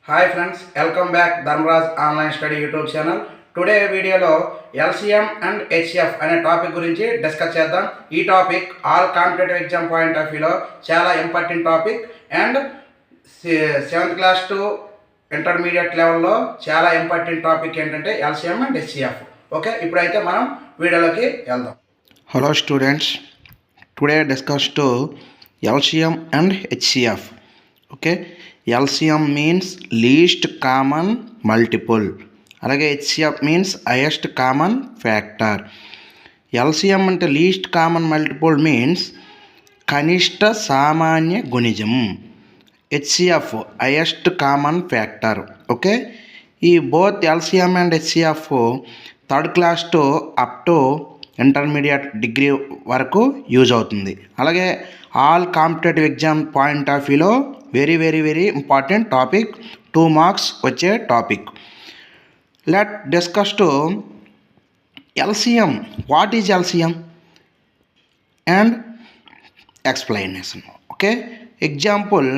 Hi friends, welcome back Dharmaraj online study YouTube channel. Today వీడియోలో LCM and HCF అనే topic గురించి discuss చేద్దాం. ఈ topic all competitive exam point of వ్యూలో చాలా important topic and 7th class to intermediate లెవెల్లో చాలా ఇంపార్టెంట్ టాపిక్ ఏంటంటే ఎల్సిఎం అండ్ హెచ్సిఎఫ్. ఓకే, ఇప్పుడైతే మనం వీడియోలోకి వెళ్దాం. Hello students, today discuss to LCM and HCF. Okay, LCM means least common multiple, అలాగే HCF means highest common factor. LCM అంటే least common multiple means కనిష్ట సామాన్య గుణిజం. HCF highest common factor. Okay, ఈ both LCM and HCF 3rd class to up to intermediate degree వరకు use అవుతుంది. అలాగే all competitive exam point of వ్యూలో very very very important topic, 2 marks వచ్చే టాపిక్. Let discuss to LCM. What is LCM and explanation. Okay, example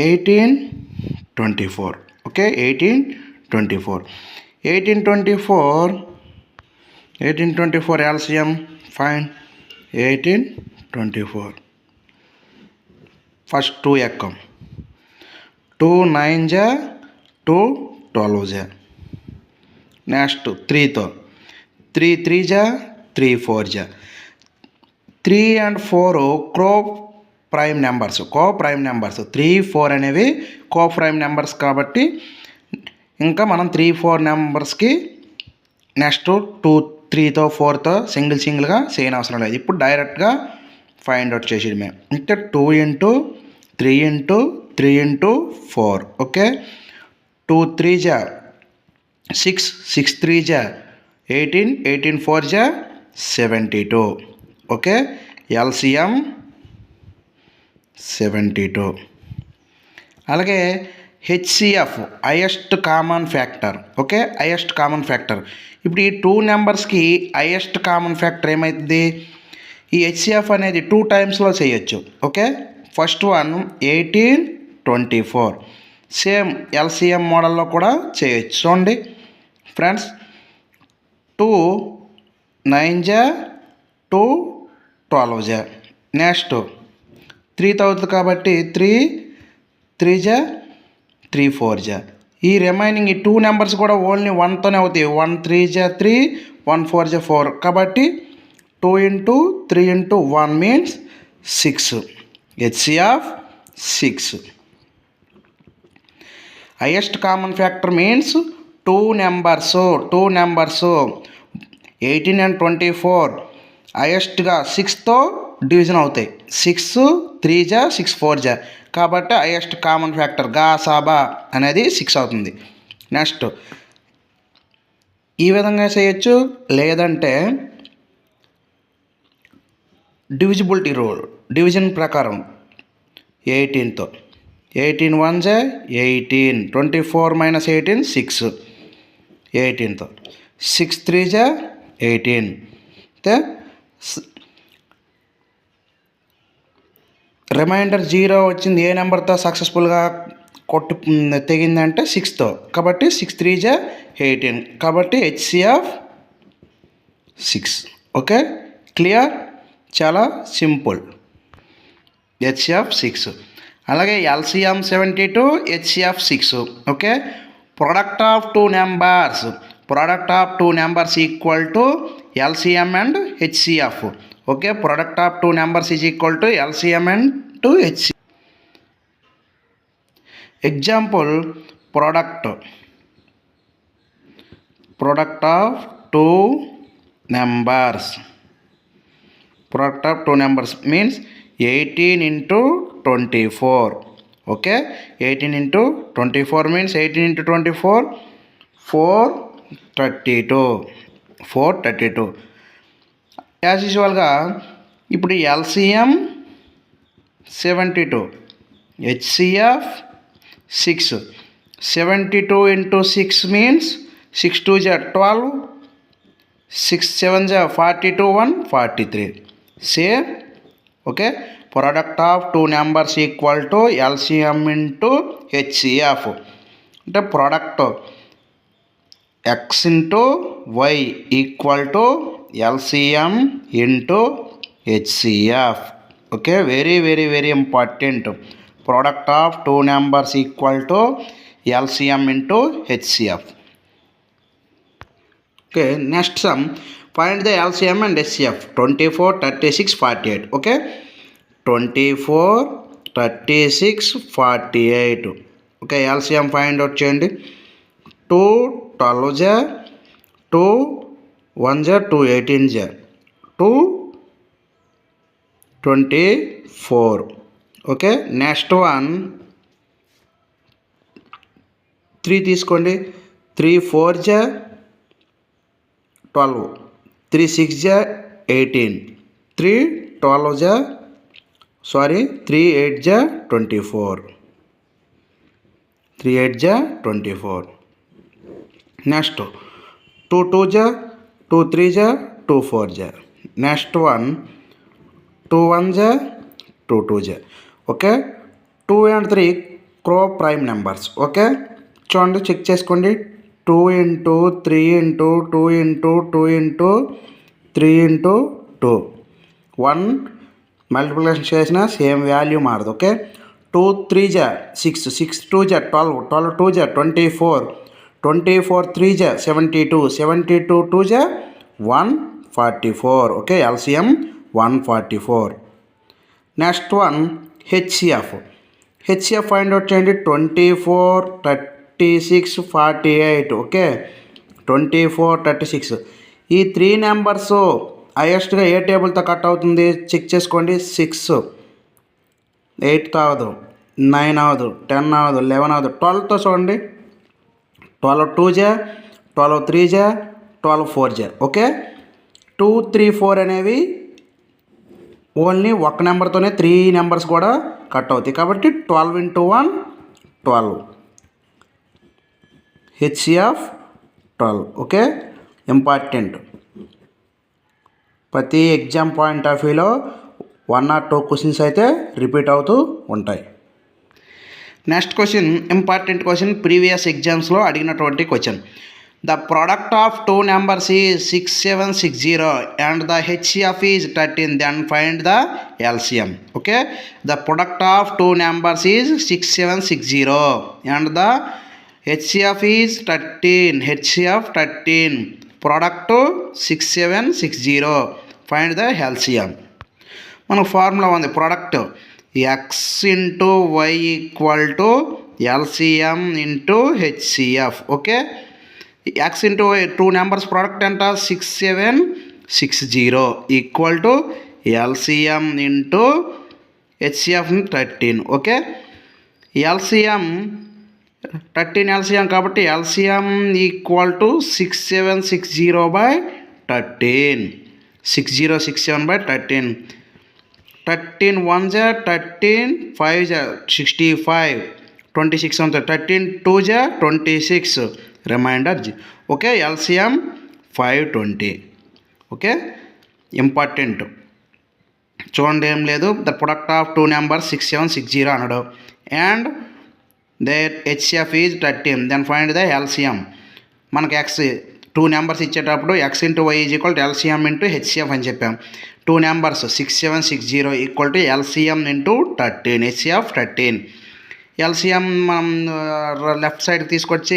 1824. Okay, 1824 LCM fine. 1824 first 2 ఎక్కం, 2 9 జా, 2 12 జా. Next 3తో 3 3 జా, 3 4 జా. 3 and 4 కో ప్రైమ్ నెంబర్స్. 3 4 అనేవి కో prime numbers కాబట్టి ఇంకా మనం 3 4 నెంబర్స్కి నెక్స్ట్ 2 3తో 4తో సింగిల్గా చేయని అవసరం లేదు. ఇప్పుడు డైరెక్ట్గా ఫైండ్ అవుట్ చేసేది మేము. అంటే 2 into 3 into 3 into 4. ఓకే, 2 3 జా 6, 6 3 జా 18, 18 4 జా 72. Okay, LCM 72. అలాగే HCF highest common factor. Okay, highest common factor. ఇప్పుడు ఈ 2 నెంబర్స్కి హైయెస్ట్ కామన్ ఫ్యాక్టర్ ఏమవుతుంది? ఈ హెచ్సిఎఫ్ అనేది 2 టైమ్స్లో చేయొచ్చు. Okay, first one 18 24. Same LCM మోడల్లో కూడా చేయొచ్చు. చూడండి ఫ్రెండ్స్, 2 9 జా, 2 12 జా. నెక్స్ట్ 3 అవుతుంది కాబట్టి 3 3 జా, 3 4 జా. ఈ రిమైనింగ్ ఈ 2 నెంబర్స్ కూడా ఓన్లీ 1తోనే అవుతాయి. 1 3 జా 3, 1 4 జా 4 కాబట్టి 2 into 3 into 1 means 6. HCF 6. Highest common factor means 2 numbers 18 and 24 హైయెస్ట్గా 6తో డివిజన్ అవుతాయి. 6 3 జా 6 4 జా కాబట్టి హైయెస్ట్ కామన్ ఫ్యాక్టర్ గాసాబా అనేది 6 అవుతుంది. నెక్స్ట్ ఈ విధంగా చేయొచ్చు, లేదంటే డివిజిబిలిటీ రూల్, డివిజన్ ప్రకారం 18తో 18 1 జా 18, 24 - 18 6. 18తో 6 3 జా 18. రిమైండర్ 0 వచ్చింది. ఏ నెంబర్తో సక్సెస్ఫుల్గా కొట్టి తెగిందంటే 6తో కాబట్టి 6 3 జా 18 కాబట్టి హెచ్సిఎఫ్ 6. ఓకే, క్లియర్, చాలా సింపుల్. హెచ్సిఎఫ్ 6. అలాగే LCM 72, HCF 6. Okay, product of 2 numbers equal to LCM and HCF. Okay, product of 2 numbers is equal to LCM and to HCF. Example product of 2 numbers. Product of 2 numbers means 18 into 24. Okay, 18 into 24 means 18 into 24 432. As యూజువల్గా ఇప్పుడు LCM 72, HCF 6. 72 into 6 means 6 2 జా 12, 6 7 జా 42, 1 43. Same. Okay, product of two numbers equal to LCM into HCF. అంటే product X into why equal to LCM into HCF. Okay, very very very important. Product of two numbers equal to LCM into HCF. Okay, next sum. Find the LCM and HCF 24, 36, 48. Okay, 24, 36, 48. Okay, LCM find out చేయండి. 2 12 జా, 2 1 జా, 2 18 జా, 2 24. Okay, next one 3 తీసుకోండి. 3 4 జా 12, 3 6 జా 18, 3 12 జా 3 8 జా 24, 3 8 జా 24. నెక్స్ట్ 2 2 జా 2 3 జా 2 4 జా. నెక్స్ట్ వన్ 2 1 జా 2 2 జా. Okay, 2 and 3 coprime numbers. Okay, చూడండి, చెక్ చేసుకోండి. 2 into 3 into 2 into 2 into 3 into 2 1 multiplication చేసిన సేమ్ వాల్యూ మారదు. ఓకే, 2 3 జా 6, 6 2 జా 12, 12 2 జా 24, 24 3 జా 72, 72 2 జా 144. Okay, LCM 144. Next one HCF. HCF find out చేయండి. 24, 36, 48. ఓకే, 24, 36. ఈ 3 నెంబర్స్ హైయెస్ట్గా ఏ టేబుల్తో కట్ అవుతుంది చెక్ చేసుకోండి. 6 8తో అవ్వదు, 9 అవ్వదు, 10 అవ్వదు, 11 అవ్వదు, 12తో చూడండి. 12 2 జా 12 3 జా 12 4 జా. ఓకే, 2 3 4 అనేవి ఓన్లీ ఒక నెంబర్తోనే 3 నెంబర్స్ కూడా కట్ అవుతాయి. కాబట్టి 12 into 1 12. హెచ్సిఎఫ్ 12. Okay, important. ప్రతి ఎగ్జామ్ పాయింట్ ఆఫ్ వ్యూలో 1 or 2 క్వశ్చన్స్ అయితే రిపీట్ అవుతూ ఉంటాయి. Next question important question, previous ఎగ్జామ్స్లో అడిగినటువంటి question. The product of two numbers is 6760 and the HCF is 13, then find the LCM. Okay, the product of two numbers is 6760 and the HCF is 13, HCF 13, product 6760, find the LCM. మనకు formula ఉంది. Product X into why equal to LCM into HCF. Okay, x into y 2 numbers product ఎంత 6760 equal to LCM into HCF 13. Okay, LCM 13 LCM కాబట్టి LCM equal to 6760/13, 6067/13. 13 1 జా 13, 5 జా 65, 26 అవుతుంది. 13 2 జా 26, remainder. Okay, LCM 520. Okay, important. చూడండి, ఏం లేదు. The product of two numbers 6760 అన్నాడు and there HCF is 13, then find the LCM. మనకి ఎక్స్ 2 నెంబర్స్ ఇచ్చేటప్పుడు x into y is equal to LCM into HCF అని చెప్పాం. 2 numbers 6760 equal to LCM into 13, HCF 13. LCM మనం left side తీసుకొచ్చి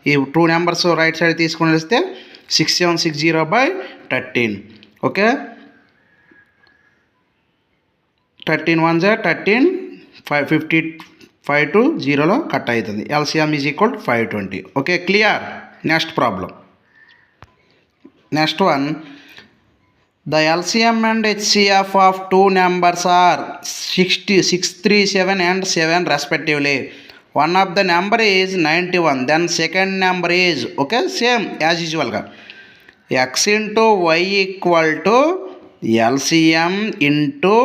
ఈ 2 numbers right side తీసుకొని వస్తే 6760/13. Okay, 13 1 జా 13, 55 to 0లో కట్ అవుతుంది. LCM is equal to 520. Okay, clear. Next problem. Next one, the LCM and HCF of two numbers are 637 and 7 respectively. One of the number is 91, then second number is, okay, same as usual గా x into y equal to LCM into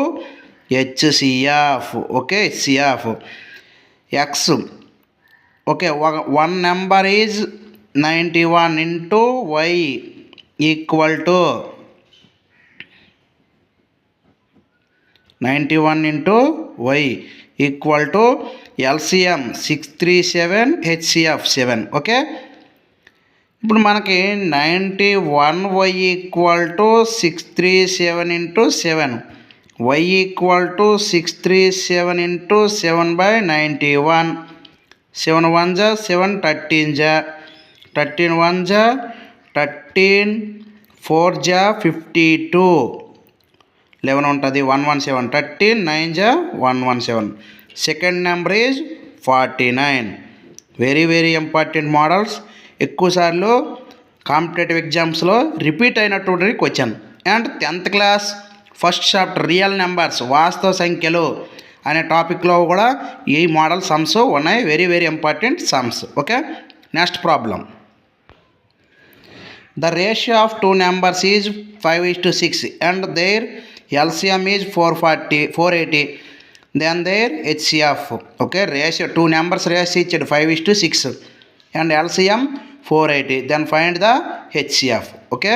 HCF. Okay, HCF x, okay, one number is 91 into y equal to 91 into why equal to LCM 637 HCF 7. Okay, ఇప్పుడు మనకి 91y equal to 637 into 7, y equal to 637 into 7/91. 7 1 जा 7, 13 जा 13 1 जा 13, 4 जा 52, 11 ఉంటుంది 117, 13 9 जा 117. Second number is 49. Very very important models, ఎక్కువసార్లు competitive ఎగ్జామ్స్లో రిపీట్ అయినటువంటి question. And 10th class first chapter real numbers వాస్తవ సంఖ్యలు అనే టాపిక్లో కూడా ఈ మోడల్ సమ్స్ ఉన్నాయి. Very very important sums. Okay, next problem. The ratio of two numbers is 5:6 and there LCM is 480. Then there HCF. Okay, ratio two numbers ratio ఇచ్చాడు 5:6 and LCM 480. Then find the HCF. Okay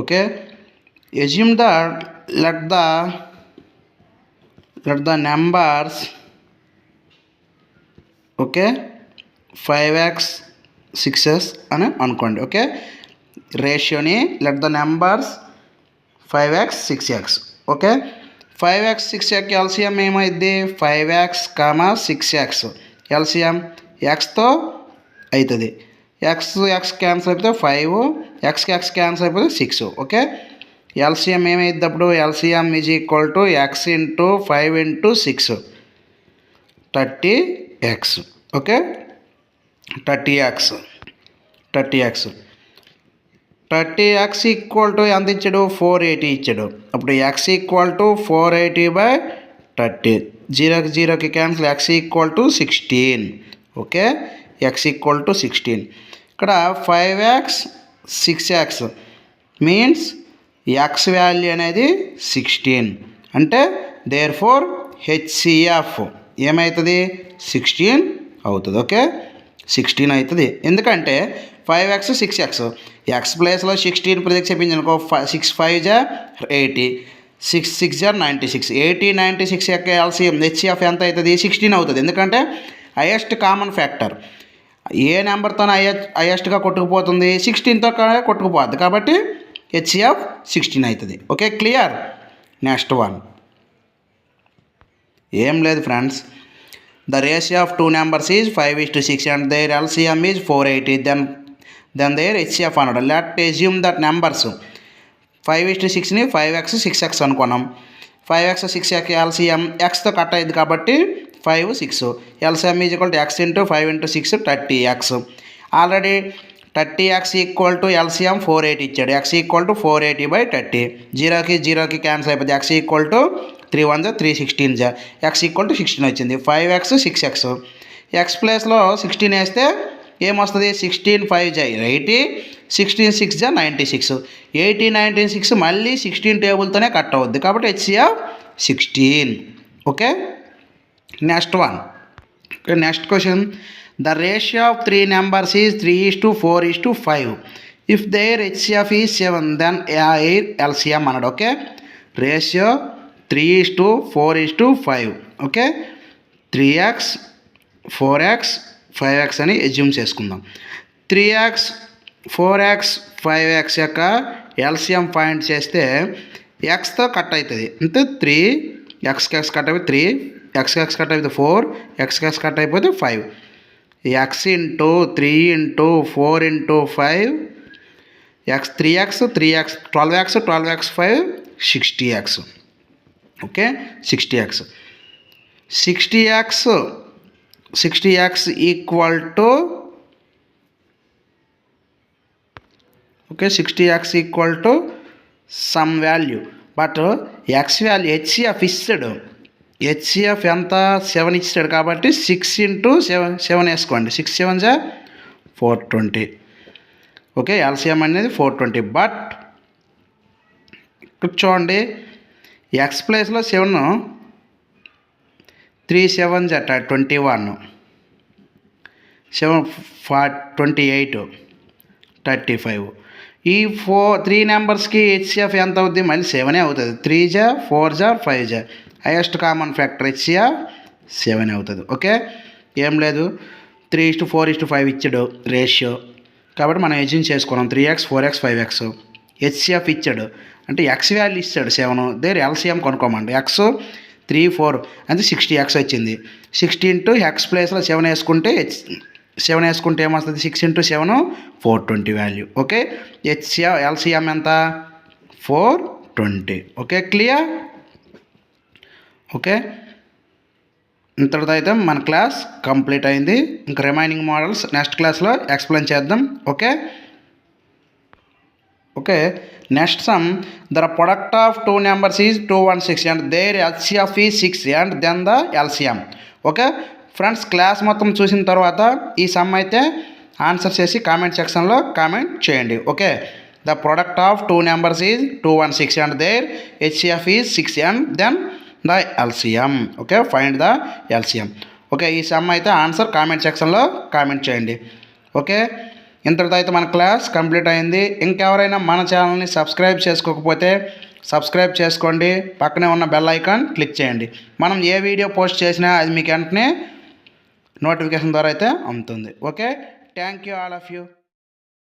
okay, assume that let the numbers, okay, 5x 6s అని అనుకోండి. Okay, రేషియోని let the numbers 5x 6x. Okay, 5x 6x LCM ఏమైంది 5x, 6x. LCM ఎక్స్తో అవుతుంది. X cancel అయిపోతే 5, X cancel అయిపోతే 6. Okay, LCM ఏమైంది అప్పుడు LCM is equal to X into 5 into 6 30x. Okay, 30x equal to ఎంత ఇచ్చాడు 480 ఇచ్చాడు. అప్పుడు ఎక్స్ ఈక్వల్ టు 480/30. 0కి cancel, X equal to 16. Okay, X equal to 16. ఇక్కడ 5x 6x means X value అనేది 16 అంటే దేర్ ఫోర్ హెచ్సిఎఫ్ ఏమవుతుంది 16 అవుతుంది. ఓకే, 16 అవుతుంది. ఎందుకంటే 5x 6x ఎక్స్ ప్లేస్లో 16 ప్రతిక్షేపించనుకో 6 5 जा 80, 6 6 जा 96. 80 96 యొక్క ఎల్సిఎం హెచ్సిఎఫ్ ఎంత అవుతుంది 16 అవుతుంది. ఎందుకంటే హైయెస్ట్ కామన్ ఫ్యాక్టర్ ఏ నెంబర్తో హైయెస్ట్గా కొట్టుకుపోతుంది 16తో కొట్టుకుపోద్ది కాబట్టి హెచ్సిఎఫ్ 16 అవుతుంది. Okay, clear. నెక్స్ట్ వన్ ఏం లేదు friends, the ratio of two numbers is 5:6 and there LCM is 480. Then there HCF అన్నాడు. లెట్ అస్యూమ్ దట్ నెంబర్స్ 5:6ని 5x 6x అనుకున్నాం. 5x 6x ఎల్సిఎం ఎక్స్తో కట్ అయింది కాబట్టి 5 6. LCM is equal to X into 5 into 6 30x. Already 30x equal to LCM 480 ఇచ్చాడు. X equal to 480/30. 0కి cancel అయిపోతుంది. X equal to 3 1 जा 3 16 जा ఎక్స్ ఈక్వల్ టు 16 వచ్చింది. 5x 6x ఎక్స్ ప్లేస్లో 16 వేస్తే ఏమొస్తుంది 16 5 जा 80, 16 6 जा 96. 80 96 మళ్ళీ 16 టేబుల్తోనే కట్ అవుద్ది కాబట్టి HCF 16. Okay, next one. Next question, the ratio of three numbers is 3:4:5. If there HCF is 7 then LCM అన్నాడు. Okay, ratio 3:4:5. Okay, 3x 4x 5x అని అజ్యూమ్ చేసుకుందాం. 3x 4x 5x యొక్క ఎల్సిఎం ఫైండ్ చేస్తే ఎక్స్తో cut అవుతుంది. అంటే 3 X cut అయిపోతే 3, X cut అయిపోతే 4, X cut అయిపోతే 5. X into 3 into 4 into 5 X 3x 12x 5 60x. Okay, 60x equal to okay 60x equal to some value. But X value HCF ఇస్తాడు. HCF ఎంత 7 ఇచ్చాడు కాబట్టి 6 ఇంటూ 7 వేసుకోండి. 6 7 जा 420. ఓకే, ఎల్సిఎం అనేది 420. బట్ ఇక్కడ చూడండి ఎక్స్ ప్లేస్లో 7, 3 7 जा 21, 7 28 35. ఈ 3 నెంబర్స్కి హెచ్సిఎఫ్ ఎంత అవుద్ది? మళ్ళీ 7 అవుతుంది. 3 జా 4 జా 5 జా హైయెస్ట్ కామన్ ఫ్యాక్టర్ హెచ్సిఎఫ్ 7 అవుతుంది. ఓకే, ఏం లేదు, 3:4:5 ఇచ్చాడు రేషియో, కాబట్టి మనం ఎజ్యూమ్ చేసుకున్నాం 3x 4x 5x. హెచ్సిఎఫ్ ఇచ్చాడు అంటే ఎక్స్ వాల్యూ ఇచ్చాడు 7, దేర్ ఎల్సిఎం కొనుక్కోమండి. ఎక్స్ 3 4 అంటే 60x వచ్చింది. 60 ఇంటూ ఎక్స్ ప్లేస్లో 7 వేసుకుంటే 7 వేసుకుంటే ఏమొస్తుంది? 6 ఇంటూ 7 420 వాల్యూ. ఓకే, ఎల్సిఎం ఎంత? 420. Okay, clear? ఓకే, ఇంతటితో అయితే మన క్లాస్ కంప్లీట్ అయింది. ఇంకా రిమైనింగ్ మోడల్స్ నెక్స్ట్ క్లాస్లో ఎక్స్ప్లెయిన్ చేద్దాం. Okay okay, next sum, the product of 2 numbers is 216 and there HCF is 6 and then the LCM. Okay friends, class మొత్తం చూసిన తర్వాత ఈ సమ్ అయితే ఆన్సర్ చేసి కామెంట్ సెక్షన్లో కామెంట్ చేయండి. Okay, the product of 2 numbers is 216 and there HCF is 6 and then the LCM. Okay, find the LCM. Okay, ఈ sum అయితే ఆన్సర్ కామెంట్ సెక్షన్లో కామెంట్ చేయండి. ఓకే, ఇంతటితో అయితే మన క్లాస్ కంప్లీట్ అయింది. ఇంకెవరైనా మన ఛానల్ని సబ్స్క్రైబ్ చేసుకోకపోతే సబ్స్క్రైబ్ చేసుకోండి, పక్కనే ఉన్న బెల్ ఐకాన్ క్లిక్ చేయండి. మనం ఏ వీడియో పోస్ట్ చేసినా అది మీకు వెంటనే నోటిఫికేషన్ ద్వారా అయితే అందుతుంది. Okay, thank you all of you.